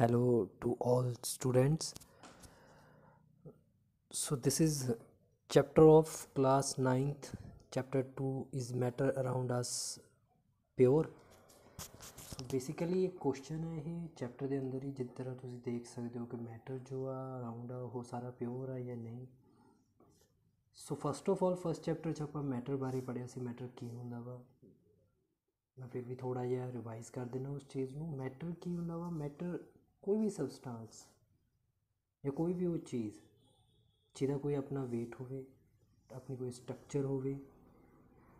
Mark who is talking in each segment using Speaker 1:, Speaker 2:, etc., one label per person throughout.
Speaker 1: hello to all students. So this is chapter of class 9th. Chapter 2 is matter around us pure. So basically एक question है ਇਹ chapter ਦੇ ਅੰਦਰ ਹੀ ਜਿਸ ਤਰ੍ਹਾਂ ਤੁਸੀਂ ਦੇਖ ਸਕਦੇ ਹੋ ਕਿ ਮੈਟਰ ਜੋ ਆ ਅਰਾਊਂਡ ਆ ਉਹ ਸਾਰਾ ਪਿਓਰ ਆ ਜਾਂ ਨਹੀਂ। So first of all first chapter 'ਚ ਆਪਾਂ ਮੈਟਰ ਬਾਰੇ ਪੜ੍ਹਿਆ ਸੀ, ਮੈਟਰ ਕੀ ਹੁੰਦਾ ਵਾ। ਮੈਂ ਫਿਰ ਵੀ ਥੋੜ੍ਹਾ ਜਿਹਾ ਰਿਵਾਈਜ਼ ਕਰ ਦੇਣਾ ਉਸ ਚੀਜ਼ ਨੂੰ। ਮੈਟਰ ਕੀ ਹੁੰਦਾ ਵਾ? ਮੈਟਰ ਕੋਈ ਵੀ ਸਬਸਟਾਂਸ ਜਾਂ ਕੋਈ ਵੀ ਉਹ ਚੀਜ਼ ਜਿਹਦਾ ਕੋਈ ਆਪਣਾ ਵੇਟ ਹੋਵੇ, ਆਪਣੀ ਕੋਈ ਸਟਰਕਚਰ ਹੋਵੇ,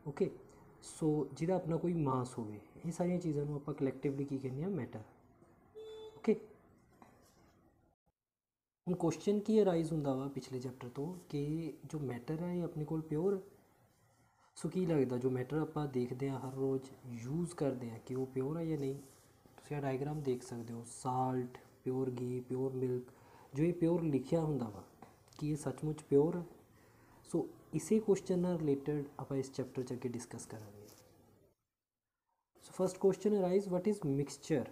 Speaker 1: ਓਕੇ। ਸੋ ਜਿਹਦਾ ਆਪਣਾ ਕੋਈ ਮਾਸ ਹੋਵੇ, ਇਹ ਸਾਰੀਆਂ ਚੀਜ਼ਾਂ ਨੂੰ ਆਪਾਂ ਕਲੈਕਟਿਵਲੀ ਕੀ ਕਹਿੰਦੇ ਹਾਂ? Matter, okay. ਹੁਣ ਕੁਐਸਚਨ ਕੀ ਅਰਾਈਜ਼ ਹੁੰਦਾ ਵਾ ਪਿਛਲੇ ਚੈਪਟਰ ਤੋਂ ਕਿ ਜੋ ਮੈਟਰ ਹੈ ਇਹ ਆਪਣੇ ਕੋਲ ਪਿਓਰ। ਸੋ ਕੀ ਲੱਗਦਾ ਜੋ ਮੈਟਰ ਆਪਾਂ ਦੇਖਦੇ ਹਾਂ ਹਰ ਰੋਜ਼ ਯੂਜ਼ ਕਰਦੇ ਹਾਂ ਕਿ ਉਹ ਪਿਓਰ ਹੈ ਜਾਂ ਨਹੀਂ? ਤੁਸੀਂ ਆ ਡਾਇਗਰਾਮ ਦੇਖ ਸਕਦੇ ਹੋ, ਸਾਲਟ, ਪਿਓਰ ਘੀ, ਪਿਓਰ ਮਿਲਕ, ਜੋ ਇਹ ਪਿਓਰ ਲਿਖਿਆ ਹੁੰਦਾ ਵਾ ਕਿ ਇਹ ਸੱਚਮੁੱਚ ਪਿਓਰ। ਸੋ ਇਸੇ ਕੁਐਸਚਨ ਨਾਲ ਰਿਲੇਟਡ ਆਪਾਂ ਇਸ ਚੈਪਟਰ 'ਚ ਅੱਗੇ ਡਿਸਕਸ ਕਰਾਂਗੇ। So first question arise, what is mixture?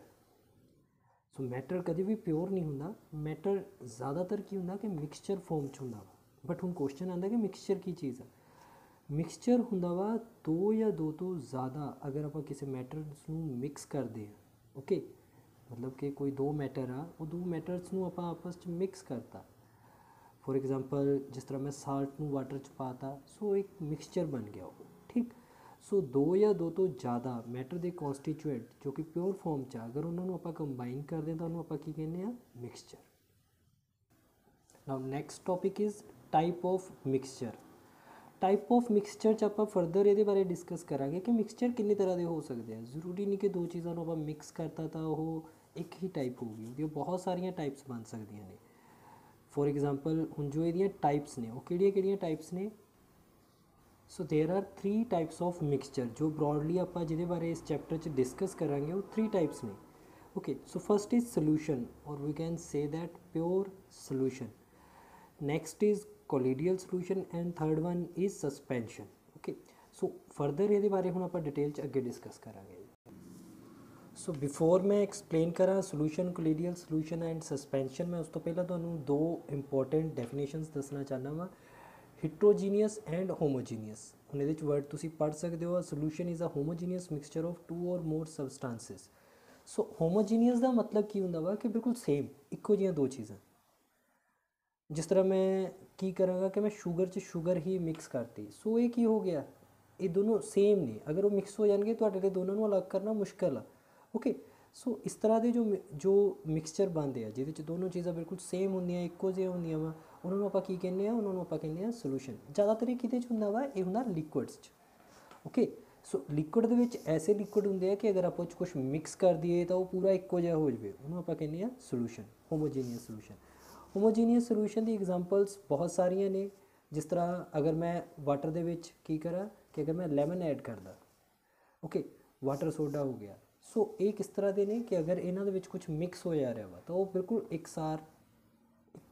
Speaker 1: So matter ਕਦੇ ਵੀ ਪਿਓਰ ਨਹੀਂ ਹੁੰਦਾ। ਮੈਟਰ ਜ਼ਿਆਦਾਤਰ ਕੀ ਹੁੰਦਾ ਕਿ ਮਿਕਸਚਰ ਫੋਰਮ 'ਚ ਹੁੰਦਾ ਵਾ। ਬਟ ਹੁਣ ਕੁਐਸਚਨ ਆਉਂਦਾ ਕਿ ਮਿਕਸਚਰ ਕੀ ਚੀਜ਼ ਆ? ਮਿਕਸਚਰ ਹੁੰਦਾ ਵਾ ਦੋ ਜਾਂ ਦੋ ਤੋਂ ਜ਼ਿਆਦਾ, ਅਗਰ ਆਪਾਂ ਕਿਸੇ ਮੈਟਰਸ ਨੂੰ ਮਿਕਸ ਕਰਦੇ ਹਾਂ, ਓਕੇ। ਮਤਲਬ ਕਿ ਕੋਈ ਦੋ ਮੈਟਰ ਆ, ਉਹ ਦੋ ਮੈਟਰਸ ਨੂੰ ਆਪਾਂ ਆਪਸ 'ਚ ਮਿਕਸ ਕਰਤਾ। ਫੋਰ ਐਗਜ਼ਾਮਪਲ ਜਿਸ ਤਰ੍ਹਾਂ ਮੈਂ ਸਾਲਟ ਨੂੰ ਵਾਟਰ 'ਚ ਪਾਤਾ, ਸੋ ਇੱਕ ਮਿਕਸਚਰ ਬਣ ਗਿਆ ਉਹ, ਠੀਕ। ਸੋ ਦੋ ਜਾਂ ਦੋ ਤੋਂ ਜ਼ਿਆਦਾ ਮੈਟਰ ਦੇ ਕੌਂਸਟੀਚੂਐਂਟ ਜੋ ਕਿ ਪਿਓਰ ਫਾਰਮ 'ਚ ਆ, ਅਗਰ ਉਹਨਾਂ ਨੂੰ ਆਪਾਂ ਕੰਬਾਈਨ ਕਰਦੇ ਹਾਂ ਤਾਂ ਉਹਨੂੰ ਆਪਾਂ ਕੀ ਕਹਿੰਦੇ ਆ? Mixture. Now next topic is type of mixture. Type of mixture 'ਚ ਆਪਾਂ ਫਰਦਰ ਇਹਦੇ ਬਾਰੇ ਡਿਸਕਸ ਕਰਾਂਗੇ ਕਿ ਮਿਕਸਚਰ ਕਿੰਨੇ ਤਰ੍ਹਾਂ ਦੇ ਹੋ ਸਕਦੇ ਆ। ਜ਼ਰੂਰੀ ਨਹੀਂ ਕਿ ਦੋ ਚੀਜ਼ਾਂ ਨੂੰ ਆਪਾਂ ਮਿਕਸ ਕਰਤਾ ਤਾਂ ਉਹ ਇੱਕ ਹੀ ਟਾਈਪ ਹੋਊਗੀ, ਉਹਦੀਆਂ ਬਹੁਤ ਸਾਰੀਆਂ ਟਾਈਪਸ ਬਣ ਸਕਦੀਆਂ ਨੇ। ਫੋਰ ਐਗਜ਼ਾਮਪਲ ਹੁਣ ਜੋ ਇਹਦੀਆਂ ਟਾਈਪਸ ਨੇ ਉਹ ਕਿਹੜੀਆਂ ਟਾਈਪਸ ਨੇ? ਸੋ ਦੇਰ ਆਰ 3 ਟਾਈਪਸ ਆਫ ਮਿਕਸਚਰ, ਜੋ ਬਰੋਡਲੀ ਆਪਾਂ ਜਿਹਦੇ ਬਾਰੇ ਇਸ ਚੈਪਟਰ 'ਚ ਡਿਸਕਸ ਕਰਾਂਗੇ ਉਹ 3 ਟਾਈਪਸ ਨੇ, okay. So first is solution, or we can say that pure solution. Next is colloidal solution and third one is suspension, okay. So further ਇਹਦੇ ਬਾਰੇ ਹੁਣ ਆਪਾਂ ਡਿਟੇਲ 'ਚ ਅੱਗੇ ਡਿਸਕਸ ਕਰਾਂਗੇ। ਸੋ ਬਿਫੋਰ ਮੈਂ ਐਕਸਪਲੇਨ ਕਰਾਂ solution, colloidal solution and suspension, ਮੈਂ ਉਸ ਤੋਂ ਪਹਿਲਾਂ ਤੁਹਾਨੂੰ ਦੋ ਇੰਪੋਰਟੈਂਟ ਡੈਫੀਨੇਸ਼ਨਸ ਦੱਸਣਾ ਚਾਹੁੰਦਾ ਵਾਂ, ਹੀਟਰੋਜੀਨੀਅਸ ਐਂਡ ਹੋਮੋਜੀਨੀਅਸ। ਹੁਣ ਇਹਦੇ 'ਚ ਵਰਡ ਤੁਸੀਂ ਪੜ੍ਹ ਸਕਦੇ ਹੋ, solution is a homogeneous mixture of 2 or more substances. ਸੋ ਹੋਮੋਜੀਨੀਅਸ ਦਾ ਮਤਲਬ ਕੀ ਹੁੰਦਾ ਵਾ ਕਿ ਬਿਲਕੁਲ ਸੇਮ, ਇੱਕੋ ਜਿਹੀਆਂ ਦੋ ਚੀਜ਼ਾਂ। ਜਿਸ ਤਰ੍ਹਾਂ ਮੈਂ ਕੀ ਕਰਾਂਗਾ ਕਿ ਮੈਂ ਸ਼ੂਗਰ 'ਚ ਸ਼ੂਗਰ ਹੀ ਮਿਕਸ ਕਰਤੀ, ਸੋ ਇਹ ਕੀ ਹੋ ਗਿਆ? ਇਹ ਦੋਨੋਂ ਸੇਮ ਨੇ। ਅਗਰ ਉਹ ਮਿਕਸ ਹੋ ਜਾਣਗੇ ਤੁਹਾਡੇ ਲਈ ਦੋਨਾਂ ਨੂੰ ਅਲੱਗ ਕਰਨਾ ਮੁਸ਼ਕਿਲ ਆ, ਓਕੇ। ਸੋ ਇਸ ਤਰ੍ਹਾਂ ਦੇ ਜੋ ਮਿਕਸਚਰ ਬਣਦੇ ਆ ਜਿਹਦੇ 'ਚ ਦੋਨੋਂ ਚੀਜ਼ਾਂ ਬਿਲਕੁਲ ਸੇਮ ਹੁੰਦੀਆਂ, ਇੱਕੋ ਜਿਹੀਆਂ ਹੁੰਦੀਆਂ ਵਾ, ਉਹਨਾਂ ਨੂੰ ਆਪਾਂ ਕੀ ਕਹਿੰਦੇ ਆ? ਉਹਨਾਂ ਨੂੰ ਆਪਾਂ ਕਹਿੰਦੇ ਆ ਸੋਲੂਸ਼ਨ। ਜ਼ਿਆਦਾਤਰ ਇਹ ਕਿਹਦੇ 'ਚ ਹੁੰਦਾ ਵਾ? ਇਹ ਹੁੰਦਾ ਲਿਕੁਇਡਸ 'ਚ, ਓਕੇ। ਸੋ ਲਿਕੁਇਡ ਦੇ ਵਿੱਚ ਐਸੇ ਲਿਕੁਇਡ ਹੁੰਦੇ ਆ ਕਿ ਅਗਰ ਆਪਾਂ ਉਹ 'ਚ ਕੁਛ ਮਿਕਸ ਕਰ ਦਈਏ ਤਾਂ ਉਹ ਪੂਰਾ ਇੱਕੋ ਜਿਹਾ ਹੋ ਜਾਵੇ, ਉਹਨੂੰ ਆਪਾਂ ਕਹਿੰਦੇ ਆ ਸੋਲੂਸ਼ਨ, ਹੋਮੋਜੀਨੀਅਸ ਸੋਲੂਸ਼ਨ। ਹੋਮੋਜੀਨੀਅਸ ਸੋਲੂਸ਼ਨ ਦੀ ਐਗਜ਼ਾਮਪਲਸ ਬਹੁਤ ਸਾਰੀਆਂ ਨੇ। ਜਿਸ ਤਰ੍ਹਾਂ ਅਗਰ ਮੈਂ ਵਾਟਰ ਦੇ ਵਿੱਚ ਕੀ ਕਰਾਂ ਕਿ ਅਗਰ ਮੈਂ ਲੈਮਨ ਐਡ ਕਰਦਾ, ਓਕੇ, ਵਾਟਰ ਸੋਡਾ ਹੋ ਗਿਆ। ਸੋ ਇਹ ਕਿਸ ਤਰ੍ਹਾਂ ਦੇ ਨੇ ਕਿ ਅਗਰ ਇਹਨਾਂ ਦੇ ਵਿੱਚ ਕੁਝ ਮਿਕਸ ਹੋ ਜਾ ਰਿਹਾ ਵਾ ਤਾਂ ਉਹ ਬਿਲਕੁਲ ਇਕਸਾਰ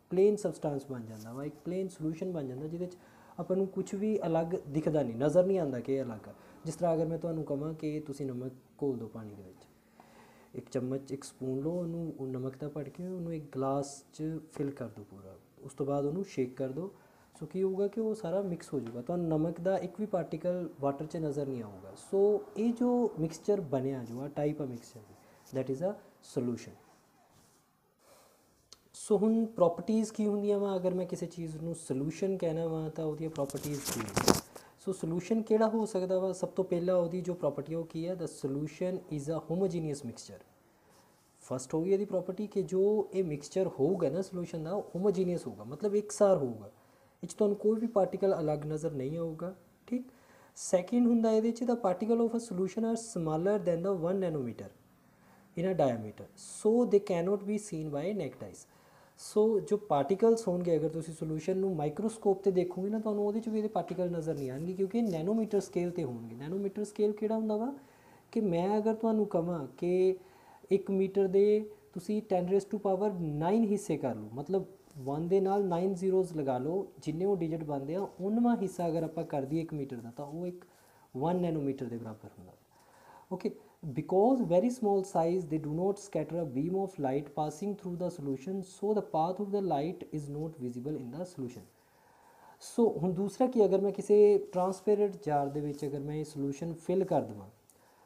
Speaker 1: ਪਲੇਨ ਸਬਸਟਾਂਸ ਬਣ ਜਾਂਦਾ ਵਾ, ਇੱਕ ਪਲੇਨ ਸੋਲੂਸ਼ਨ ਬਣ ਜਾਂਦਾ ਜਿਹਦੇ 'ਚ ਆਪਾਂ ਨੂੰ ਕੁਝ ਵੀ ਅਲੱਗ ਦਿਖਦਾ ਨਹੀਂ, ਨਜ਼ਰ ਨਹੀਂ ਆਉਂਦਾ ਕਿ ਇਹ ਅਲੱਗ ਆ। ਜਿਸ ਤਰ੍ਹਾਂ ਅਗਰ ਮੈਂ ਤੁਹਾਨੂੰ ਕਹਾਂ ਕਿ ਤੁਸੀਂ ਨਮਕ ਘੋਲ ਦਿਓ ਪਾਣੀ ਦੇ ਵਿੱਚ, ਇੱਕ ਚਮਚ, ਇੱਕ ਸਪੂਨ ਲਓ, ਉਹਨੂੰ ਨਮਕ ਦਾ ਭੜ ਕੇ ਉਹਨੂੰ ਇੱਕ ਗਲਾਸ 'ਚ ਫਿਲ ਕਰ ਦਿਓ ਪੂਰਾ, ਉਸ ਤੋਂ ਬਾਅਦ ਉਹਨੂੰ ਸ਼ੇਕ ਕਰ ਦਿਓ। ਸੋ ਕੀ ਹੋਊਗਾ ਕਿ ਉਹ ਸਾਰਾ ਮਿਕਸ ਹੋ ਜਾਊਗਾ, ਤੁਹਾਨੂੰ ਨਮਕ ਦਾ ਇੱਕ ਵੀ ਪਾਰਟੀਕਲ ਵਾਟਰ 'ਚ ਨਜ਼ਰ ਨਹੀਂ ਆਊਗਾ। ਸੋ ਇਹ ਜੋ ਮਿਕਸਚਰ ਬਣਿਆ, ਜੋ ਆ ਟਾਈਪ ਆ mixture the, that is a solution. ਸੋ ਹੁਣ ਪ੍ਰੋਪਰਟੀਜ਼ ਕੀ ਹੁੰਦੀਆਂ ਵਾ? ਅਗਰ ਮੈਂ ਕਿਸੇ ਚੀਜ਼ ਨੂੰ ਸੋਲੂਸ਼ਨ ਕਹਿਣਾ ਵਾ ਤਾਂ ਉਹਦੀਆਂ ਪ੍ਰੋਪਰਟੀਜ਼ ਕੀ ਨੇ? ਸੋ ਸੋਲੂਸ਼ਨ ਕਿਹੜਾ ਹੋ ਸਕਦਾ ਵਾ? ਸਭ ਤੋਂ ਪਹਿਲਾਂ ਉਹਦੀ ਜੋ ਪ੍ਰੋਪਰਟੀ ਉਹ ਕੀ ਹੈ? The solution is a homogeneous mixture. First ਹੋ ਗਈ ਇਹਦੀ ਪ੍ਰੋਪਰਟੀ ਕਿ ਜੋ ਇਹ ਮਿਕਸਚਰ ਹੋਊਗਾ ਨਾ ਸੋਲੂਸ਼ਨ ਦਾ, ਉਹ ਹੋਮੋਜੀਨੀਅਸ ਹੋਊਗਾ, ਮਤਲਬ ਇੱਕਸਾਰ ਹੋਊਗਾ, ਇਹ 'ਚ ਤੁਹਾਨੂੰ ਕੋਈ ਵੀ ਪਾਰਟੀਕਲ ਅਲੱਗ ਨਜ਼ਰ ਨਹੀਂ ਆਊਗਾ, ਠੀਕ। ਸੈਕਿੰਡ ਹੁੰਦਾ ਇਹਦੇ 'ਚ, the particle of a solution are smaller than the 1 nanometer in a diameter, so they cannot be seen by naked eyes. So ਜੋ ਪਾਰਟੀਕਲਸ ਹੋਣਗੇ, ਅਗਰ ਤੁਸੀਂ ਸੋਲੂਸ਼ਨ ਨੂੰ ਮਾਈਕਰੋਸਕੋਪ 'ਤੇ ਦੇਖੋਗੇ ਨਾ, ਤੁਹਾਨੂੰ ਉਹਦੇ 'ਚ ਵੀ ਇਹਦੇ ਪਾਰਟੀਕਲ ਨਜ਼ਰ ਨਹੀਂ ਆਉਣਗੇ ਕਿਉਂਕਿ ਇਹ ਨੈਨੋਮੀਟਰ ਸਕੇਲ 'ਤੇ ਹੋਣਗੇ। ਨੈਨੋਮੀਟਰ ਸਕੇਲ ਕਿਹੜਾ ਹੁੰਦਾ ਵਾ ਕਿ ਮੈਂ ਅਗਰ ਤੁਹਾਨੂੰ ਕਹਾਂ ਕਿ 1 ਮੀਟਰ ਦੇ ਤੁਸੀਂ 10⁻⁹ ਹਿੱਸੇ ਕਰ ਲਓ, ਮਤਲਬ 1 ਦੇ ਨਾਲ 9 ਜ਼ੀਰੋਜ਼ ਲਗਾ ਲਓ, ਜਿੰਨੇ ਉਹ ਡਿਜਿਟ ਬਣਦੇ ਆ ਉਨਵਾਂ ਹਿੱਸਾ ਅਗਰ ਆਪਾਂ ਕਰ ਦਈਏ 1 ਮੀਟਰ ਦਾ, ਤਾਂ ਉਹ ਇੱਕ 1 ਨੈਨੋਮੀਟਰ ਦੇ ਬਰਾਬਰ ਹੁੰਦਾ, okay. because very small size they do not scatter a beam of light passing through the solution, so the path of the light is not visible in the solution. ਸੋ ਹੁਣ ਦੂਸਰਾ ਕੀ, ਅਗਰ ਮੈਂ ਕਿਸੇ ਟਰਾਂਸਪੇਰੈਂਟ ਜਾਰ ਦੇ ਵਿੱਚ ਅਗਰ ਮੈਂ ਇਹ ਸੋਲੂਸ਼ਨ ਫਿਲ ਕਰ ਦੇਵਾਂ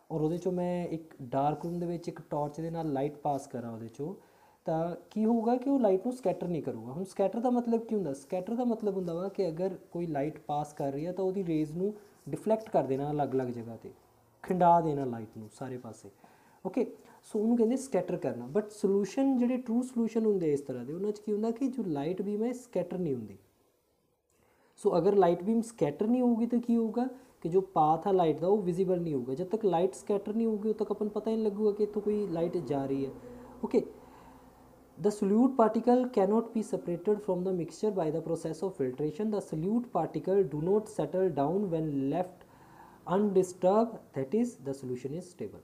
Speaker 1: ਔਰ ਉਹਦੇ ਚੋਂ ਮੈਂ ਇੱਕ ਡਾਰਕ ਰੂਮ ਦੇ ਵਿੱਚ ਇੱਕ ਟਾਰਚ ਦੇ ਨਾਲ ਲਾਈਟ ਪਾਸ ਕਰਾਂ ਉਹਦੇ ਚੋਂ, ਤਾਂ ਕੀ ਹੋਊਗਾ ਕਿ ਉਹ ਲਾਈਟ ਨੂੰ ਸਕੈਟਰ ਨਹੀਂ ਕਰੂਗਾ। ਹੁਣ ਸਕੈਟਰ ਦਾ ਮਤਲਬ ਕੀ ਹੁੰਦਾ? ਸਕੈਟਰ ਦਾ ਮਤਲਬ ਹੁੰਦਾ ਵਾ ਕਿ ਅਗਰ ਕੋਈ ਲਾਈਟ ਪਾਸ ਕਰ ਰਹੀ ਹੈ ਤਾਂ ਉਹਦੀ ਰੇਜ਼ ਨੂੰ ਡਿਫਲੈਕਟ ਕਰ ਦੇਣਾ, ਅਲੱਗ-ਅਲੱਗ ਜਗ੍ਹਾ 'ਤੇ ਖਿੰਡਾ ਦੇਣਾ ਲਾਈਟ ਨੂੰ ਸਾਰੇ ਪਾਸੇ। ਓਕੇ, ਸੋ ਉਹਨੂੰ ਕਹਿੰਦੇ ਸਕੈਟਰ ਕਰਨਾ। ਬਟ ਸੋਲੂਸ਼ਨ ਜਿਹੜੇ ਟਰੂ ਸੋਲੂਸ਼ਨ ਹੁੰਦੇ ਇਸ ਤਰ੍ਹਾਂ ਦੇ, ਉਹਨਾਂ 'ਚ ਕੀ ਹੁੰਦਾ ਕਿ ਜੋ ਲਾਈਟ ਬੀਮ ਹੈ ਸਕੈਟਰ ਨਹੀਂ ਹੁੰਦੀ। सो अगर लाइट बीम स्कैटर नहीं होगी तो क्या होगा कि जो पाथ है लाइट का वो विजिबल नहीं होगा। जब तक लाइट स्कैटर नहीं होगी तब तक अपन पता ही नहीं लगेगा कि तो कोई लाइट जा रही है। Okay, the solute particle cannot be separated from the mixture by the process of filtration. The solute particle do not settle down when left undisturb, that is the solution is stable.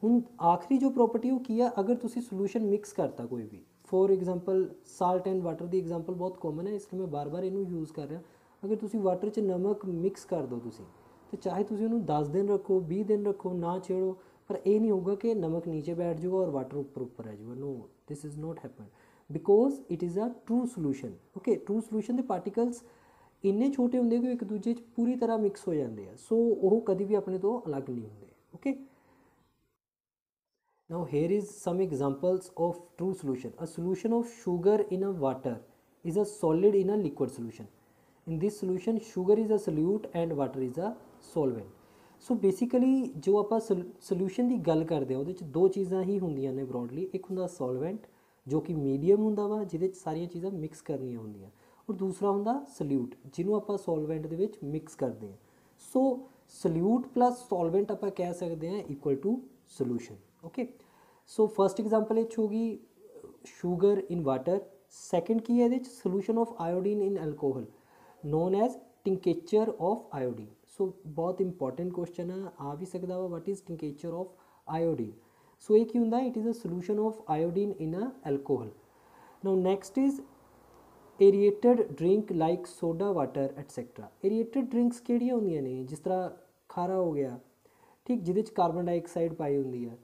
Speaker 1: हूँ आखिरी जो property वो की है, अगर तुसी solution mix करता कोई भी, for example salt and water की एग्जाम्पल बहुत कॉमन है इसलिए मैं बार बार इनू यूज़ कर रहा। अगर तुसी वाटर च नमक मिक्स कर दो तुसी, तो चाहे तुसी उन्होंने 10 दिन रखो 20 दिन रखो ना छेड़ो, पर यह नहीं होगा कि नमक नीचे बैठ जाएगा और वाटर ऊपर रह जाएगा। No, this is not happen because it is a true solution. Okay, true solution के पार्टिकल्स इन्ने छोटे होंगे कि एक दूजे पूरी तरह मिक्स हो जाते हैं, सो वो कभी भी अपने तो अलग नहीं होंगे। Okay, now here is some examples of true solution. A solution of sugar in a water is a solid in a liquid solution. In this solution sugar is a solute and water is a solvent. So basically जो ਆਪਾਂ solution ਦੀ ਗੱਲ ਕਰਦੇ ਹਾਂ ਉਹਦੇ 'ਚ ਦੋ ਚੀਜ਼ਾਂ ਹੀ ਹੁੰਦੀਆਂ ਨੇ broadly। ਇੱਕ ਹੁੰਦਾ solvent ਜੋ ਕਿ medium ਹੁੰਦਾ ਵਾ ਜਿਹਦੇ 'ਚ ਸਾਰੀਆਂ ਚੀਜ਼ਾਂ ਮਿਕਸ ਕਰਨੀਆਂ ਹੁੰਦੀਆਂ, ਔਰ ਦੂਸਰਾ ਹੁੰਦਾ solute ਜਿਹਨੂੰ ਆਪਾਂ solvent ਦੇ ਵਿੱਚ ਮਿਕਸ ਕਰਦੇ ਹਾਂ। ਸੋ solute plus solvent ਆਪਾਂ ਕਹਿ ਸਕਦੇ ਹਾਂ equal to solution। Okay, so first example ਇਹ 'ਚ ਹੋ ਗਈ ਸ਼ੂਗਰ ਇਨ ਵਾਟਰ। ਸੈਕਿੰਡ ਕੀ ਹੈ ਇਹਦੇ 'ਚ solution of iodine in alcohol known as tincture of iodine। सो बहुत इंपॉर्टेंट क्वेश्चन है, आ भी सकता वा what is tincture of iodine। So ये की होंगे, it is a solution of iodine in a alcohol. Now next is aerated drink like soda water etcetera. Aerated drinks केड़ियां होंदियां ने, जिस तरह खारा हो गया, ठीक, जिहदे च कार्बन डाइऑक्साइड पाई होंदी है,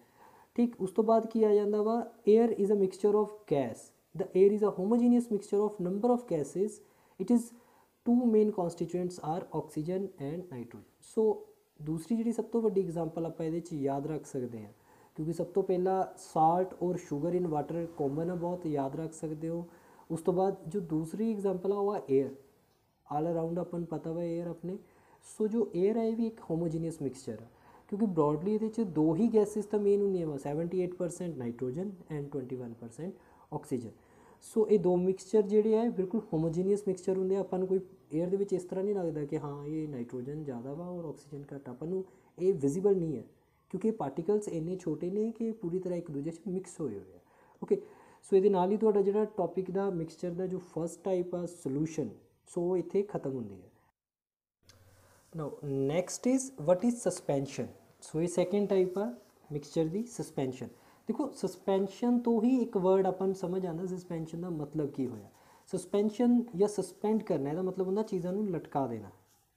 Speaker 1: ठीक। उस तो बाद की आ जाता वा air is a mixture of gas. The air is a homogeneous mixture of number of gases. It is two main constituents are oxygen and nitrogen. So दूसरी जी सब तो वड्डी एग्जाम्पल आप ये याद रख सकते हैं, क्योंकि सब तो पहला साल्ट और शुगर इन वाटर कॉमन है, बहुत याद रख सकते हो। उस तो बाद जो दूसरी एग्जाम्पल है वह एयर, ऑल अराउंड अपन पता वा एयर अपने। सो जो एयर है ये भी एक होमोजीनियस मिक्सचर है, क्योंकि ब्रॉडली ये दो ही गैसेज तो मेन होंगे, 78% नाइट्रोजन एंड 21% ऑक्सीजन। सो ये दो मिक्सचर जोड़े है बिल्कुल होमोजीनियस मिक्सचर होंगे। अपन कोई एयर के इस तरह नहीं लगता कि हाँ ये नाइट्रोजन ज़्यादा वा और ऑक्सीजन घट, अपन ये विजिबल नहीं है क्योंकि पार्टिकल्स इन्ने छोटे ने कि पूरी तरह एक दूजे से मिक्स होए हुए हैं। ओके, सो ये नाल ही तुहाडा जिहड़ा टॉपिक का मिक्सचर का जो फस्ट टाइप आ सोल्यूशन, सो इत्थे खत्म होंदी है। Now next is what is suspension. So ये सैकेंड टाइप आ मिक्सचर की, सस्पेंशन। देखो सस्पेंशन तो ही एक वर्ड अपन समझ आना, सस्पेंशन का मतलब की होया। सस्पेंशन या सस्पेंड करना का मतलब होंगे चीज़ों को लटका देना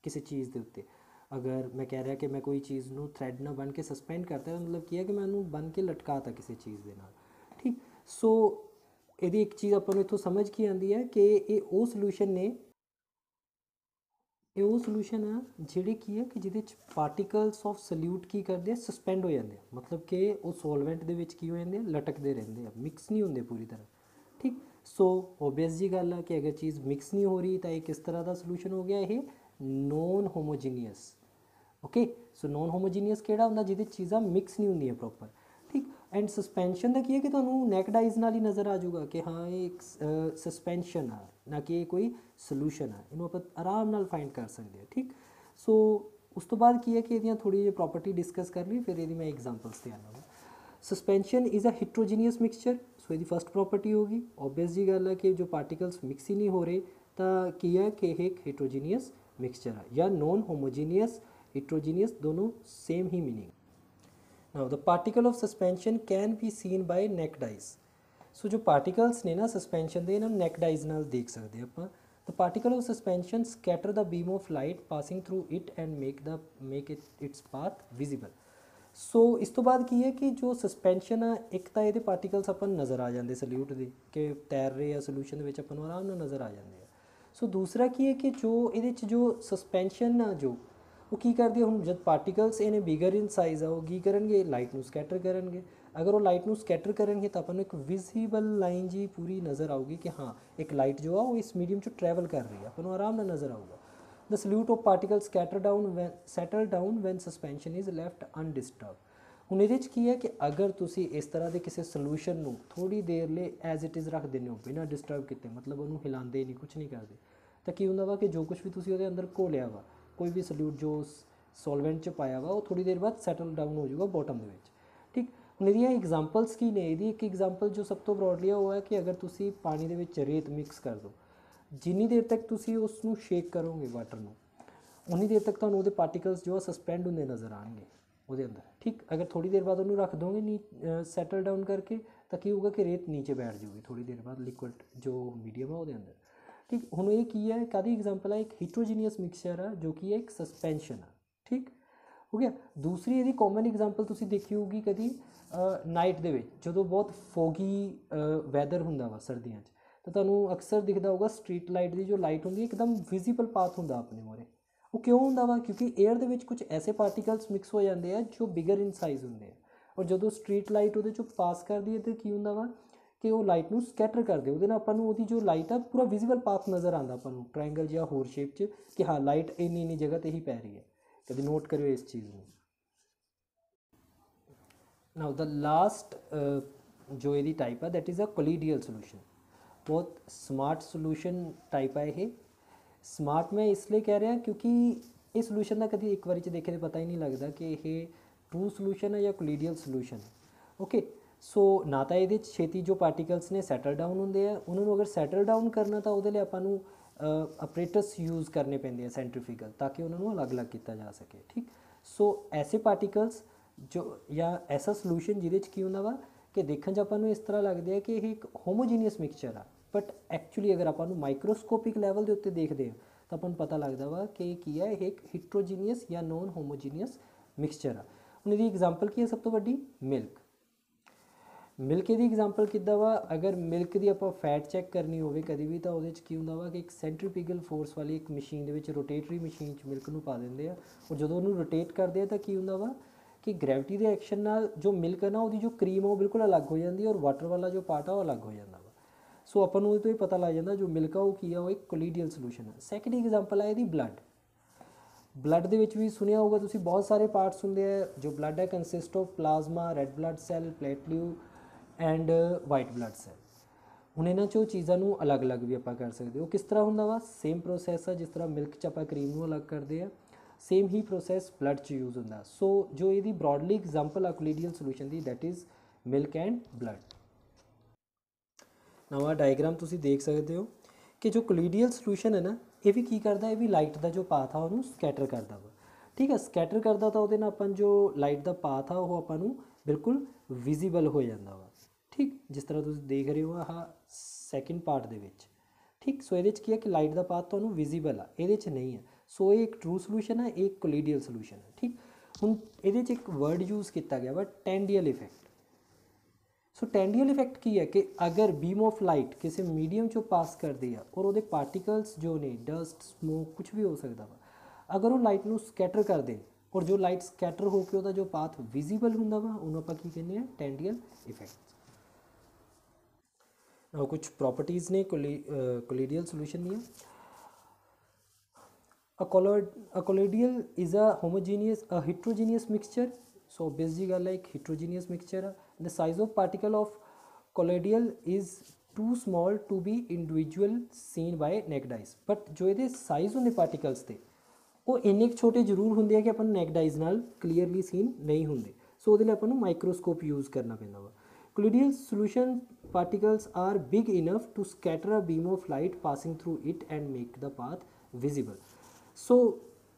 Speaker 1: किसी चीज़ के उत्ते। अगर मैं कह रहा कि मैं कोई चीज़ को थ्रैड ना बन के सस्पेंड करता, मतलब की है कि मैं उन्होंने बन के लटकाता किसी चीज़ के नाल, ठीक। सो ये एक चीज़ अपन इतों समझ की आती है कि ये वो सोल्यूशन ने, ये वो सोल्यूशन है जिहड़े की है कि जिहदे पार्टिकल्स ऑफ सल्यूट की करते हैं, सस्पेंड हो जाते हैं, मतलब कि वो सॉल्वेंट दे विच की हो जाते हैं, लटकते रहते हैं, मिक्स नहीं होंगे पूरी तरह, ठीक। सो ओबवियस जी गल है कि अगर चीज़ मिक्स नहीं हो रही तो ये किस तरह का सोल्यूशन हो गया, ये non homogeneous. Okay, so non homogeneous केड़ा होंदा जिहदे चीज़ां मिक्स नहीं होंदियां प्रॉपर, ठीक। एंड सस्पेंशन का की है कि तुहानूं नैकड आइज़ नाल ही नज़र आ जाऊगा कि हाँ ये एक सस्पेंशन है, ना कि कोई सोल्यूशन है। इन्हूं आपां आराम नाल फाइंड कर सकते हैं, ठीक। सो उस तो बाद की है कि इहदियां थोड़ी जी प्रॉपर्टी डिस्कस कर ली, फिर इहदी मैं एग्जांपल्स ते आना वा। Suspension is a heterogeneous mixture. So इसकी फस्ट प्रॉपर्टी होगी, ऑबवियस जी गल है कि जो पार्टिकल्स मिक्स ही नहीं हो रहे तो की है कि एक हिट्रोजीनियस मिक्सचर है, या नॉन होमोजीनियस हिट्रोजीनियस, दोनों सेम ही meaning. Now the particle of suspension can be seen by naked eyes. So जो पार्टिकल्स ने ना सस्पेंशन के, इन्होंने नेक्ड आइज नाल देख सकते हैं आप। The particle of suspension scatter the beam of light passing through it and make its path visible. So ਇਸ ਤੋਂ ਬਾਅਦ ਕੀ ਹੈ ਕਿ ਜੋ ਸਸਪੈਂਸ਼ਨ ਆ, ਇੱਕ ਤਾਂ ਇਹਦੇ ਪਾਰਟੀਕਲਸ ਆਪਾਂ ਨੂੰ ਨਜ਼ਰ ਆ ਜਾਂਦੇ ਸੋਲਿਊਟ ਦੇ ਕਿ ਤੈਰ ਰਹੇ ਆ ਸੋਲਿਊਸ਼ਨ ਦੇ ਵਿੱਚ, ਆਪਾਂ ਨੂੰ ਆਰਾਮ ਨਾਲ ਨਜ਼ਰ ਆ ਜਾਂਦੇ ਆ। ਸੋ ਦੂਸਰਾ ਕੀ ਹੈ ਕਿ ਜੋ ਇਹਦੇ 'ਚ ਜੋ ਸਸਪੈਂਸ਼ਨ ਆ ਜੋ ਉਹ ਕੀ ਕਰਦੀ ਹੈ, ਹੁਣ ਜਦ ਪਾਰਟੀਕਲਸ ਇਹਨੇ ਬਿਗਰ ਇਨ ਸਾਈਜ਼ ਆ, ਉਹ ਕੀ ਕਰਨਗੇ, ਲਾਈਟ ਨੂੰ ਸਕੈਟਰ ਕਰਨਗੇ। ਅਗਰ ਉਹ ਲਾਈਟ ਨੂੰ ਸਕੈਟਰ ਕਰਨਗੇ ਤਾਂ ਆਪਾਂ ਨੂੰ ਇੱਕ ਵਿਜ਼ੀਬਲ ਲਾਈਨ ਜੀ ਪੂਰੀ ਨਜ਼ਰ ਆਊਗੀ ਕਿ ਹਾਂ ਇੱਕ ਲਾਈਟ ਜੋ ਆ ਉਹ ਇਸ ਮੀਡੀਅਮ 'ਚ ਟਰੈਵਲ ਕਰ ਰਹੀ ਆ, ਆਪਾਂ ਨੂੰ ਆਰਾਮ ਨਾਲ ਨਜ਼ਰ ਆਊਗਾ। The solute of particles settle down when suspension is left undisturbed। ਹੁਣ ਇਹਦੇ 'ਚ ਕੀ ਹੈ ਕਿ ਅਗਰ ਤੁਸੀਂ ਇਸ ਤਰ੍ਹਾਂ ਦੇ ਕਿਸੇ ਸੋਲੂਸ਼ਨ ਨੂੰ ਥੋੜੀ ਦੇਰ ਲਈ ਐਜ਼ ਇਟ ਇਜ਼ ਰੱਖ ਦਿੰਦੇ ਹੋ ਬਿਨਾਂ ਡਿਸਟਰਬ ਕੀਤੇ, ਮਤਲਬ ਉਹਨੂੰ ਹਿਲਾਉਂਦੇ ਨਹੀਂ, ਕੁਛ ਨਹੀਂ ਕਰਦੇ, ਤਾਂ ਕੀ ਹੁੰਦਾ ਵਾ ਕਿ ਜੋ ਕੁਛ ਵੀ ਤੁਸੀਂ ਉਹਦੇ ਅੰਦਰ ਘੋਲਿਆ ਵਾ, ਕੋਈ ਵੀ ਸੋਲਿਊਟ ਜੋ ਸੋਲਵੈਂਟ 'ਚ ਪਾਇਆ ਵਾ, ਉਹ ਥੋੜੀ ਦੇਰ ਬਾਅਦ ਸੈਟਲ ਡਾਊਨ ਹੋ ਜਾਊਗਾ ਬੋਟਮ ਦੇ ਵਿੱਚ। ਠੀਕ, ਹੁਣ ਇਹਦੀਆਂ ਐਗਜ਼ਾਮਪਲਸ ਕੀ ਨੇ? ਇਹਦੀ ਇੱਕ ਐਗਜ਼ਾਮਪਲ ਜੋ ਸਭ ਤੋਂ ਬਰੋਡਲੀ ਆ ਉਹ ਹੈ ਕਿ ਅਗਰ ਤੁਸੀਂ ਪਾਣੀ ਦੇ ਵਿੱਚ ਰੇਤ ਮਿਕਸ ਕਰ ਦਿਓ, ਜਿੰਨੀ ਦੇਰ ਤੱਕ ਤੁਸੀਂ ਉਸ ਨੂੰ ਸ਼ੇਕ ਕਰੋਗੇ ਵਾਟਰ ਨੂੰ, ਉਨੀ ਦੇਰ ਤੱਕ ਤੁਹਾਨੂੰ ਉਹਦੇ ਪਾਰਟੀਕਲਸ ਜੋ ਆ ਸਸਪੈਂਡ ਹੁੰਦੇ ਨਜ਼ਰ ਆਉਣਗੇ ਉਹਦੇ ਅੰਦਰ। ਠੀਕ, ਅਗਰ ਥੋੜੀ ਦੇਰ ਬਾਅਦ ਉਹਨੂੰ ਰੱਖ ਦੋਗੇ ਨੀ ਸੈਟਲ ਡਾਊਨ ਕਰਕੇ, ਤਾਂ ਕੀ ਹੋਊਗਾ ਕਿ ਰੇਤ ਨੀਚੇ ਬੈਠ ਜਾਊਗੀ ਥੋੜੀ ਦੇਰ ਬਾਅਦ ਲਿਕੁਇਡ ਜੋ ਮੀਡੀਅਮ ਆ ਉਹਦੇ ਅੰਦਰ। ਠੀਕ, ਹੁਣ ਇਹ ਕੀ ਹੈ, ਕਾਹਦੀ ਐਗਜ਼ਾਮਪਲ ਹੈ? ਇੱਕ ਹੀਟਰੋਜੀਨੀਅਸ ਮਿਕਸਚਰ ਆ ਜੋ ਕਿ ਹੈ ਇੱਕ ਸਸਪੈਂਸ਼ਨ ਆ। ਠੀਕ ਹੋ ਗਿਆ। ਦੂਸਰੀ ਇਹਦੀ ਕਾਮਨ ਐਗਜ਼ਾਮਪਲ ਤੁਸੀਂ ਦੇਖੀ ਹੋਊਗੀ ਕਦੀ ਨਾਈਟ ਦੇ ਵਿੱਚ, ਜਦੋਂ ਬਹੁਤ ਫੋਗੀ ਵੈਦਰ ਹੁੰਦਾ ਵਾ ਸਰਦੀਆਂ 'ਚ, ਤਾਂ ਤੁਹਾਨੂੰ ਅਕਸਰ ਦਿਖਦਾ ਹੋਊਗਾ ਸਟਰੀਟ ਲਾਈਟ ਦੀ ਜੋ ਲਾਈਟ ਹੁੰਦੀ ਹੈ ਇੱਕਦਮ ਵਿਜ਼ੀਬਲ ਪਾਥ ਹੁੰਦਾ ਆਪਣੇ ਮੂਹਰੇ। ਉਹ ਕਿਉਂ ਹੁੰਦਾ ਵਾ? ਕਿਉਂਕਿ 에ਅਰ ਦੇ ਵਿੱਚ ਕੁਝ ਐਸੇ ਪਾਰਟੀਕਲਸ ਮਿਕਸ ਹੋ ਜਾਂਦੇ ਆ ਜੋ ਬਿਗਰ ਇਨ ਸਾਈਜ਼ ਹੁੰਦੇ ਆ, ਔਰ ਜਦੋਂ ਸਟਰੀਟ ਲਾਈਟ ਉਹਦੇ 'ਚੋਂ ਪਾਸ ਕਰਦੀ ਹੈ ਤਾਂ ਕੀ ਹੁੰਦਾ ਵਾ ਕਿ ਉਹ ਲਾਈਟ ਨੂੰ ਸਕੈਟਰ ਕਰਦੇ, ਉਹਦੇ ਨਾਲ ਆਪਾਂ ਨੂੰ ਉਹਦੀ ਜੋ ਲਾਈਟ ਆ ਪੂਰਾ ਵਿਜ਼ੀਬਲ ਪਾਥ ਨਜ਼ਰ ਆਉਂਦਾ ਆਪਾਂ ਨੂੰ ਟ੍ਰਾਇੰਗਲ ਜਾਂ ਹੋਰ ਸ਼ੇਪ 'ਚ ਕਿ ਹਾਂ ਲਾਈਟ ਇੰਨੀ ਜਗ੍ਹਾ 'ਤੇ ਹੀ ਪੈ ਰਹੀ ਹੈ। ਕਦੇ ਨੋਟ ਕਰਿਓ ਇਸ ਚੀਜ਼ ਨੂੰ। ਨਾਓ ਦ ਲਾਸਟ ਜੋ ਇਹਦੀ ਟਾਈਪ ਆ ਦੈਟ ਇਜ਼ ਅ ਕੋਲੀਡੀਅਲ ਸੋਲੂਸ਼ਨ। ਬਹੁਤ ਸਮਾਰਟ ਸੋਲੂਸ਼ਨ ਟਾਈਪ ਆ ਇਹ। ਸਮਾਰਟ ਮੈਂ ਇਸ ਲਈ ਕਹਿ ਰਿਹਾ ਕਿਉਂਕਿ ਇਹ ਸੋਲੂਸ਼ਨ ਦਾ ਕਦੀ ਇੱਕ ਵਾਰੀ 'ਚ ਦੇਖੇ ਤਾਂ ਪਤਾ ਹੀ ਨਹੀਂ ਲੱਗਦਾ ਕਿ ਇਹ ਟਰੂ ਸੋਲੂਸ਼ਨ ਹੈ ਜਾਂ ਕੋਲੀਡੀਅਲ ਸੋਲੂਸ਼ਨ ਹੈ। ਓਕੇ, ਸੋ ਨਾ ਤਾਂ ਇਹਦੇ 'ਚ ਛੇਤੀ ਜੋ ਪਾਰਟੀਕਲਸ ਨੇ ਸੈਟਲ ਡਾਊਨ ਹੁੰਦੇ ਆ, ਉਹਨਾਂ ਨੂੰ ਅਗਰ ਸੈਟਲ ਡਾਊਨ ਕਰਨਾ ਤਾਂ ਉਹਦੇ ਲਈ ਆਪਾਂ ਨੂੰ ਆਪਰੇਟਸ ਯੂਜ਼ ਕਰਨੇ ਪੈਂਦੇ ਆ ਸੈਂਟਰੀਫਿਊਗਲ, ਤਾਂ ਕਿ ਉਹਨਾਂ ਨੂੰ ਅਲੱਗ-ਅਲੱਗ ਕੀਤਾ ਜਾ ਸਕੇ। ਠੀਕ, ਸੋ ਐਸੇ ਪਾਰਟੀਕਲਸ ਜੋ ਜਾਂ ਐਸਾ ਸੋਲੂਸ਼ਨ ਜਿਹਦੇ 'ਚ ਕੀ ਹੁੰਦਾ ਵਾ ਕਿ ਦੇਖਣ 'ਚ ਆਪਾਂ ਨੂੰ ਇਸ ਤਰ੍ਹਾਂ ਲੱਗਦਾ ਹੈ ਕਿ ਇਹ ਇੱਕ ਹੋਮੋਜੀਨੀਅਸ ਮਿਕਸਚਰ ਆ, ਬਟ ਐਕਚੁਅਲੀ ਅਗਰ ਆਪਾਂ ਨੂੰ ਮਾਈਕਰੋਸਕੋਪਿਕ ਲੈਵਲ ਦੇ ਉੱਤੇ ਦੇਖਦੇ ਹਾਂ ਤਾਂ ਆਪਾਂ ਨੂੰ ਪਤਾ ਲੱਗਦਾ ਵਾ ਕਿ ਇਹ ਕੀ ਹੈ, ਇਹ ਇੱਕ ਹੀਟਰੋਜੀਨੀਅਸ ਜਾਂ ਨੋਨ ਹੋਮੋਜੀਨੀਅਸ ਮਿਕਸਚਰ ਆ। ਹੁਣ ਇਹਦੀ ਐਗਜ਼ਾਮਪਲ ਕੀ ਹੈ? ਸਭ ਤੋਂ ਵੱਡੀ ਮਿਲਕ। ਮਿਲਕ ਇਹਦੀ ਐਗਜ਼ਾਮਪਲ ਕਿੱਦਾਂ ਵਾ? ਅਗਰ ਮਿਲਕ ਦੀ ਆਪਾਂ ਫੈਟ ਚੈੱਕ ਕਰਨੀ ਹੋਵੇ ਕਦੀ ਵੀ, ਤਾਂ ਉਹਦੇ 'ਚ ਕੀ ਹੁੰਦਾ ਵਾ ਕਿ ਇੱਕ ਸੈਂਟਰੀਪੀਗਲ ਫੋਰਸ ਵਾਲੀ ਇੱਕ ਮਸ਼ੀਨ ਦੇ ਵਿੱਚ, ਰੋਟੇਟਰੀ ਮਸ਼ੀਨ 'ਚ ਮਿਲਕ ਨੂੰ ਪਾ ਦਿੰਦੇ ਆ, ਔਰ ਜਦੋਂ ਉਹਨੂੰ ਰੋਟੇਟ ਕਰਦੇ ਆ ਤਾਂ ਕੀ ਹੁੰਦਾ ਵਾ ਕਿ ਗ੍ਰੈਵਿਟੀ ਦੇ ਐਕਸ਼ਨ ਨਾਲ ਜੋ ਮਿਲਕ ਹੈ ਨਾ ਉਹਦੀ ਜੋ ਕਰੀਮ ਆ ਉਹ ਬਿਲਕੁਲ ਅਲੱਗ ਹੋ ਜਾਂਦੀ ਹੈ, ਔਰ ਵਾਟਰ ਵਾਲਾ ਜੋ ਪਾਰਟ ਆ ਉਹ ਅਲੱਗ ਹੋ ਜਾਂਦਾ ਵਾ। ਸੋ ਆਪਾਂ ਨੂੰ ਉਹਦੇ ਤੋਂ ਹੀ ਪਤਾ ਲੱਗ ਜਾਂਦਾ ਜੋ ਮਿਲਕ ਆ ਉਹ ਕੀ ਆ, ਉਹ ਇੱਕ ਕੋਲੀਡੀਅਲ ਸੋਲੂਸ਼ਨ ਹੈ। ਸੈਕਿੰਡ ਐਗਜ਼ਾਮਪਲ ਹੈ ਇਹਦੀ ਬਲੱਡ। ਬਲੱਡ ਦੇ ਵਿੱਚ ਵੀ ਸੁਣਿਆ ਹੋਊਗਾ ਤੁਸੀਂ, ਬਹੁਤ ਸਾਰੇ ਪਾਰਟਸ ਹੁੰਦੇ ਆ। ਜੋ ਬਲੱਡ ਹੈ consist of plasma, red blood cell, platelets and white blood cell. ਹੁਣ ਇਹਨਾਂ 'ਚੋਂ ਚੀਜ਼ਾਂ ਨੂੰ ਅਲੱਗ-ਅਲੱਗ ਵੀ ਆਪਾਂ ਕਰ ਸਕਦੇ। ਉਹ ਕਿਸ ਤਰ੍ਹਾਂ ਹੁੰਦਾ ਵਾ? ਸੇਮ ਪ੍ਰੋਸੈਸ ਆ ਜਿਸ ਤਰ੍ਹਾਂ ਮਿਲਕ 'ਚ ਆਪਾਂ ਕਰੀਮ ਨੂੰ ਅਲੱਗ ਕਰਦੇ ਆ, ਸੇਮ ਹੀ ਪ੍ਰੋਸੈਸ ਬਲੱਡ 'ਚ ਯੂਜ਼ ਹੁੰਦਾ। ਸੋ ਜੋ ਇਹਦੀ ਬ੍ਰੌਡਲੀ ਐਗਜ਼ਾਮਪਲ ਆ ਕੋਲੀਡੀਅਲ solution the, that is milk and blood. ਨਵਾਂ ਡਾਇਗਰਾਮ ਤੁਸੀਂ ਦੇਖ ਸਕਦੇ ਹੋ ਕਿ ਜੋ ਕੋਲੀਡੀਅਲ ਸੋਲੂਸ਼ਨ ਹੈ ਨਾ, ਇਹ ਵੀ ਕੀ ਕਰਦਾ, ਇਹ ਵੀ ਲਾਈਟ ਦਾ ਜੋ ਪਾਥ ਆ ਉਹਨੂੰ ਸਕੈਟਰ ਕਰਦਾ ਵਾ। ਠੀਕ ਹੈ, ਸਕੈਟਰ ਕਰਦਾ ਤਾਂ ਉਹਦੇ ਨਾਲ ਆਪਾਂ ਜੋ ਲਾਈਟ ਦਾ ਪਾਥ ਆ ਉਹ ਆਪਾਂ ਨੂੰ ਬਿਲਕੁਲ ਵਿਜ਼ੀਬਲ ਹੋ ਜਾਂਦਾ ਵਾ। ਠੀਕ, ਜਿਸ ਤਰ੍ਹਾਂ ਤੁਸੀਂ ਦੇਖ ਰਹੇ ਹੋ ਆਹ ਸੈਕਿੰਡ ਪਾਰਟ ਦੇ ਵਿੱਚ। ਠੀਕ, ਸੋ ਇਹਦੇ 'ਚ ਕੀ ਹੈ ਕਿ ਲਾਈਟ ਦਾ ਪਾਥ ਤੁਹਾਨੂੰ ਵਿਜ਼ੀਬਲ ਆ, ਇਹਦੇ 'ਚ ਨਹੀਂ ਹੈ। ਸੋ ਇਹ ਇੱਕ ਟਰੂ ਸੋਲੂਸ਼ਨ ਹੈ, ਇਹ ਇੱਕ ਕੋਲੀਡੀਅਲ ਸੋਲੂਸ਼ਨ ਹੈ। ਠੀਕ, ਹੁਣ ਇਹਦੇ 'ਚ ਇੱਕ ਵਰਡ ਯੂਜ਼ ਕੀਤਾ ਗਿਆ ਵਾ ਟੈਂਡੀਅਲ ਇਫੈਕਟ। ਸੋ ਟੈਂਡੀਅਲ ਇਫੈਕਟ ਕੀ ਹੈ ਕਿ ਅਗਰ ਬੀਮ ਆਫ ਲਾਈਟ ਕਿਸੇ ਮੀਡੀਅਮ 'ਚੋਂ ਪਾਸ ਕਰਦੇ ਆ ਔਰ ਉਹਦੇ ਪਾਰਟੀਕਲਸ ਜੋ ਨੇ, ਡਸਟ, ਸਮੋਕ, ਕੁਛ ਵੀ ਹੋ ਸਕਦਾ ਵਾ, ਅਗਰ ਉਹ ਲਾਈਟ ਨੂੰ ਸਕੈਟਰ ਕਰਦੇ ਔਰ ਜੋ ਲਾਈਟ ਸਕੈਟਰ ਹੋ ਕੇ ਉਹਦਾ ਜੋ ਪਾਥ ਵਿਜ਼ੀਬਲ ਹੁੰਦਾ ਵਾ ਉਹਨੂੰ ਆਪਾਂ ਕੀ ਕਹਿੰਦੇ ਆ? ਟੈਂਡੀਅਲ ਇਫੈਕਟ। now ਕੁਛ ਪ੍ਰੋਪਰਟੀਜ਼ ਨੇ ਕੋਲੀਡੀਅਲ ਸੋਲੂਸ਼ਨ ਦੀਆਂ। A colloidal is a heterogeneous mixture। So obvious जी गल है, एक heterogeneous mixture है। The size of particle of colloidal is too small to be individual seen by naked eyes। But जो ਇਹਦੇ size ਹੁੰਦੇ particles ਦੇ ਉਹ ਇੰਨੇ ਕੁ ਛੋਟੇ ਜ਼ਰੂਰ ਹੁੰਦੇ ਆ ਕਿ ਆਪਾਂ ਨੂੰ ਨੈਕਡ ਆਈਜ਼ ਨਾਲ ਕਲੀਅਰਲੀ ਸੀਨ ਨਹੀਂ ਹੁੰਦੇ। ਸੋ ਉਹਦੇ ਲਈ ਆਪਾਂ ਨੂੰ ਮਾਈਕਰੋਸਕੋਪ ਯੂਜ਼ ਕਰਨਾ ਪੈਂਦਾ ਵਾ। ਕੋਲੀਡੀਅਲ solution particles are big enough to scatter a beam of light passing through it and make the path visible। ਸੋ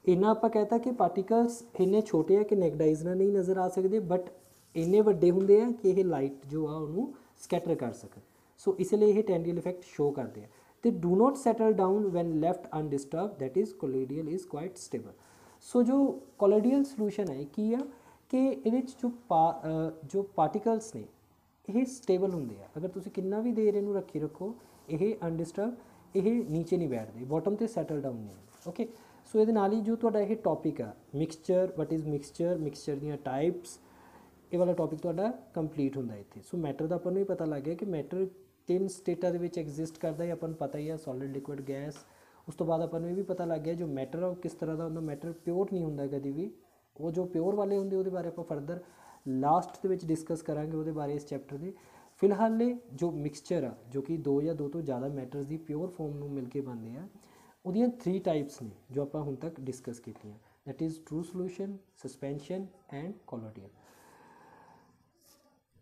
Speaker 1: ਇੰਨਾ ਆਪਾਂ ਕਹਿਤਾ ਕਿ ਪਾਰਟੀਕਲਸ ਇੰਨੇ ਛੋਟੇ ਆ ਕਿ ਨੈਕਡ ਆਈਜ਼ ਨਾਲ ਨਹੀਂ ਨਜ਼ਰ ਆ ਸਕਦੇ, ਬਟ ਇੰਨੇ ਵੱਡੇ ਹੁੰਦੇ ਆ ਕਿ ਇਹ ਲਾਈਟ ਜੋ ਆ ਉਹਨੂੰ ਸਕੈਟਰ ਕਰ ਸਕਣ। ਸੋ ਇਸ ਲਈ ਇਹ ਟੈਂਡੀਅਲ ਇਫੈਕਟ ਸ਼ੋ ਕਰਦੇ ਆ। ਤੇ do not settle down when left undisturbed, that is colloidal is quite stable. So ਜੋ ਕੋਲੀਡੀਅਲ ਸੋਲੂਸ਼ਨ ਹੈ ਕੀ ਆ ਕਿ ਇਹਦੇ 'ਚ ਜੋ ਪਾਰਟੀਕਲਸ ਨੇ ਇਹ ਸਟੇਬਲ ਹੁੰਦੇ ਆ। ਅਗਰ ਤੁਸੀਂ ਕਿੰਨਾ ਵੀ ਦੇਰ ਇਹਨੂੰ ਰੱਖੀ ਰੱਖੋ ਇਹ ਅਨਡਿਸਟਰਬ, ਇਹ ਨੀਚੇ ਨਹੀਂ ਬੈਠਦੇ, ਬਾਟਮ ਤੇ ਸੈਟਲ ਡਾਊਨ ਨਹੀਂ ਹੁੰਦੇ। ਓਕੇ, ਸੋ ਇਹਦੇ ਨਾਲ ਹੀ ਜੋ ਤੁਹਾਡਾ ਇਹ ਟੌਪਿਕ ਆ mixture, what is mixture, mixture ਦੀਆਂ ਟਾਈਪਸ, ਇਹ ਵਾਲਾ ਟੌਪਿਕ ਤੁਹਾਡਾ ਕੰਪਲੀਟ ਹੁੰਦਾ ਇੱਥੇ। ਸੋ ਮੈਟਰ ਦਾ ਆਪਾਂ ਨੂੰ ਹੀ ਪਤਾ ਲੱਗ ਗਿਆ ਕਿ ਮੈਟਰ 3 ਸਟੇਟਾਂ ਦੇ ਵਿੱਚ ਐਗਜ਼ਿਸਟ ਕਰਦਾ ਹੈ, ਆਪਾਂ ਨੂੰ ਪਤਾ ਹੀ ਆ, ਸੋਲਿਡ, ਲਿਕੁਇਡ, ਗੈਸ। ਉਸ ਤੋਂ ਬਾਅਦ ਆਪਾਂ ਨੂੰ ਇਹ ਵੀ ਪਤਾ ਲੱਗ ਗਿਆ ਜੋ ਮੈਟਰ ਆ ਉਹ ਕਿਸ ਤਰ੍ਹਾਂ ਦਾ ਹੁੰਦਾ। ਮੈਟਰ ਪਿਓਰ ਨਹੀਂ ਹੁੰਦਾ ਕਦੀ ਵੀ, ਉਹ ਜੋ ਪਿਓਰ ਵਾਲੇ ਹੁੰਦੇ ਉਹਦੇ ਬਾਰੇ ਆਪਾਂ ਫਰਦਰ ਲਾਸਟ ਦੇ ਵਿੱਚ ਡਿਸਕਸ ਕਰਾਂਗੇ ਉਹਦੇ ਬਾਰੇ ਇਸ ਚੈਪਟਰ ਦੇ। ਫਿਲਹਾਲ ਲਈ ਜੋ ਮਿਕਸਚਰ ਆ ਜੋ ਕਿ 2 ਜਾਂ 2 ਤੋਂ ਜ਼ਿਆਦਾ ਮੈਟਰਸ ਦੀ ਪਿਓਰ ਫਾਰਮ ਨੂੰ ਮਿਲ ਕੇ ਬਣਦੇ ਆ, ਉਹਦੀਆਂ 3 ਟਾਈਪਸ ਨੇ ਜੋ ਆਪਾਂ ਹੁਣ ਤੱਕ ਡਿਸਕਸ ਕੀਤੀਆਂ, that is true solution, suspension and colloidal.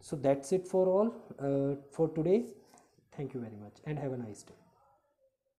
Speaker 1: So that's it for all for today. Thank you very much and have a nice day.